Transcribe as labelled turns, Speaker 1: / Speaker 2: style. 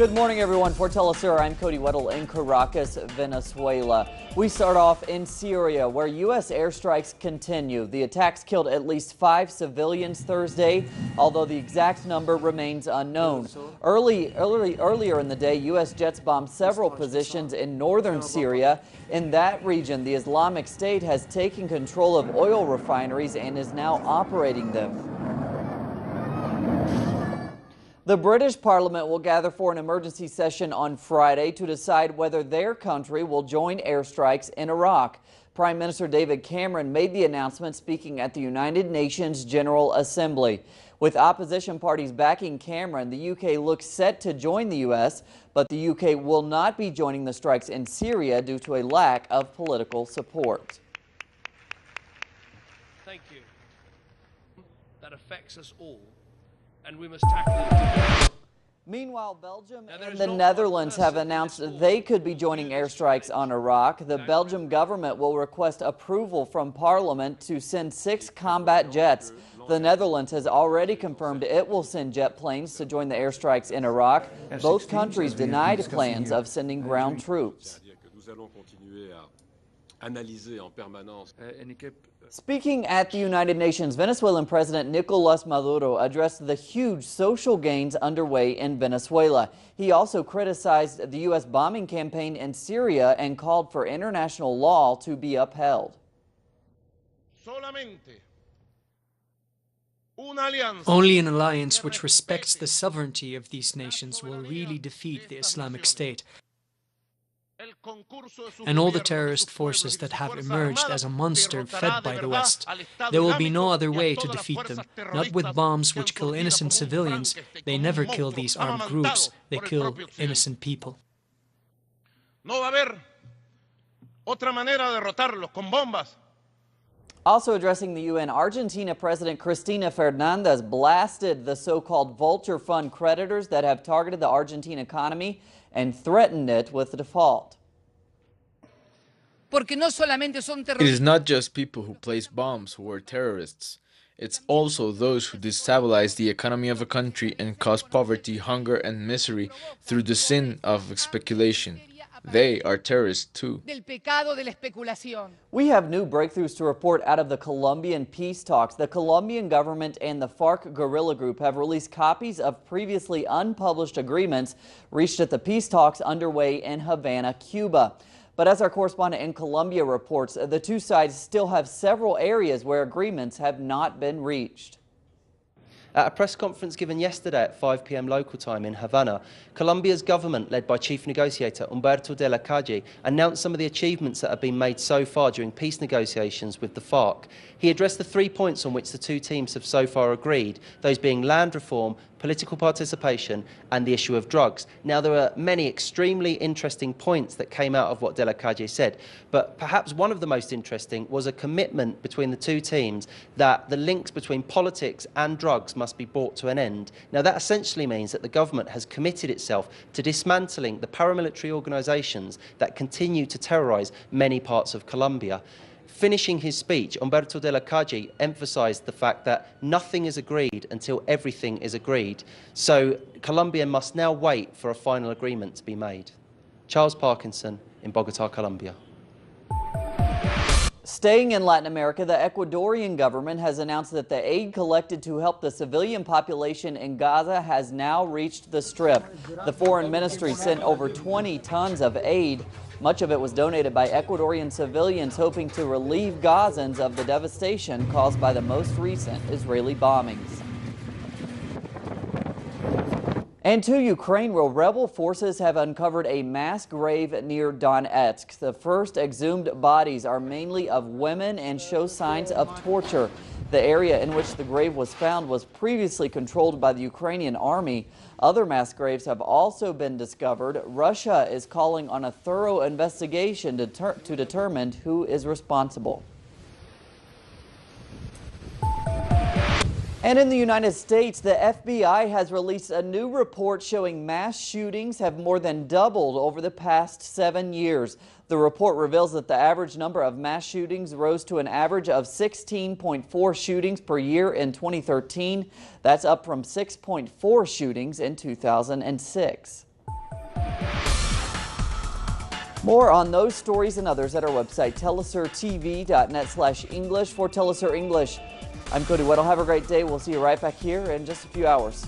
Speaker 1: Good morning, everyone. For teleSUR, I'm Cody Weddle in Caracas, Venezuela. We start off in Syria, where U.S. airstrikes continue. The attacks killed at least 5 civilians Thursday, although the exact number remains unknown. Earlier in the day, U.S. jets bombed several positions in northern Syria. In that region, the Islamic State has taken control of oil refineries and is now operating them. The British Parliament will gather for an emergency session on Friday to decide whether their country will join airstrikes in Iraq. Prime Minister David Cameron made the announcement speaking at the United Nations General Assembly. With opposition parties backing Cameron, the UK looks set to join the US, but the UK will not be joining the strikes in Syria due to a lack of political support.
Speaker 2: Thank you. That affects us all, and we must tackle it together.
Speaker 1: Meanwhile, Belgium and the Netherlands have announced they could be joining airstrikes on Iraq. The Belgian government will request approval from Parliament to send 6 combat jets. The Netherlands has already confirmed it will send jet planes to join the airstrikes in Iraq. Both countries denied plans of sending ground troops. Speaking at the United Nations, Venezuelan President Nicolás Maduro addressed the huge social gains underway in Venezuela. He also criticized the U.S. bombing campaign in Syria and called for international law to be upheld.
Speaker 3: Only an alliance which respects the sovereignty of these nations will really defeat the Islamic State and all the terrorist forces that have emerged as a monster fed by the West. There will be no other way to defeat them, not with bombs which kill innocent civilians. They never kill these armed groups, they kill innocent people.
Speaker 1: Also addressing the UN, Argentina President Cristina Fernandez blasted the so-called vulture fund creditors that have targeted the Argentine economy and threatened it with default.
Speaker 4: It is not just people who place bombs who are terrorists. It's also those who destabilize the economy of a country and cause poverty, hunger, and misery through the sin of speculation. They are terrorists too.
Speaker 1: We have new breakthroughs to report out of the Colombian peace talks. The Colombian government and the FARC guerrilla group have released copies of previously unpublished agreements reached at the peace talks underway in Havana, Cuba. But as our correspondent in Colombia reports, the two sides still have several areas where agreements have not been reached.
Speaker 5: At a press conference given yesterday at 5 p.m. local time in Havana, Colombia's government, led by Chief Negotiator Humberto de la Calle, announced some of the achievements that have been made so far during peace negotiations with the FARC. He addressed the 3 points on which the two teams have so far agreed, those being land reform, political participation and the issue of drugs. Now, there are many extremely interesting points that came out of what de la Calle said, but perhaps one of the most interesting was a commitment between the two teams that the links between politics and drugs must be brought to an end. Now, that essentially means that the government has committed itself to dismantling the paramilitary organisations that continue to terrorise many parts of Colombia. Finishing his speech, Humberto de la Calle emphasised the fact that nothing is agreed until everything is agreed. So Colombia must now wait for a final agreement to be made. Charles Parkinson in Bogotá, Colombia.
Speaker 1: Staying in Latin America, the Ecuadorian government has announced that the aid collected to help the civilian population in Gaza has now reached the Strip. The foreign ministry sent over 20 tons of aid. Much of it was donated by Ecuadorian civilians hoping to relieve Gazans of the devastation caused by the most recent Israeli bombings. And to Ukraine, where rebel forces have uncovered a mass grave near Donetsk. The first exhumed bodies are mainly of women and show signs of torture. The area in which the grave was found was previously controlled by the Ukrainian army. Other mass graves have also been discovered. Russia is calling on a thorough investigation to determine who is responsible. And in the United States, the FBI has released a new report showing mass shootings have more than doubled over the past 7 years. The report reveals that the average number of mass shootings rose to an average of 16.4 shootings per year in 2013. That's up from 6.4 shootings in 2006. More on those stories and others at our website, telesurtv.net/English for teleSUR English. I'm Cody Weddle. Have a great day. We'll see you right back here in just a few hours.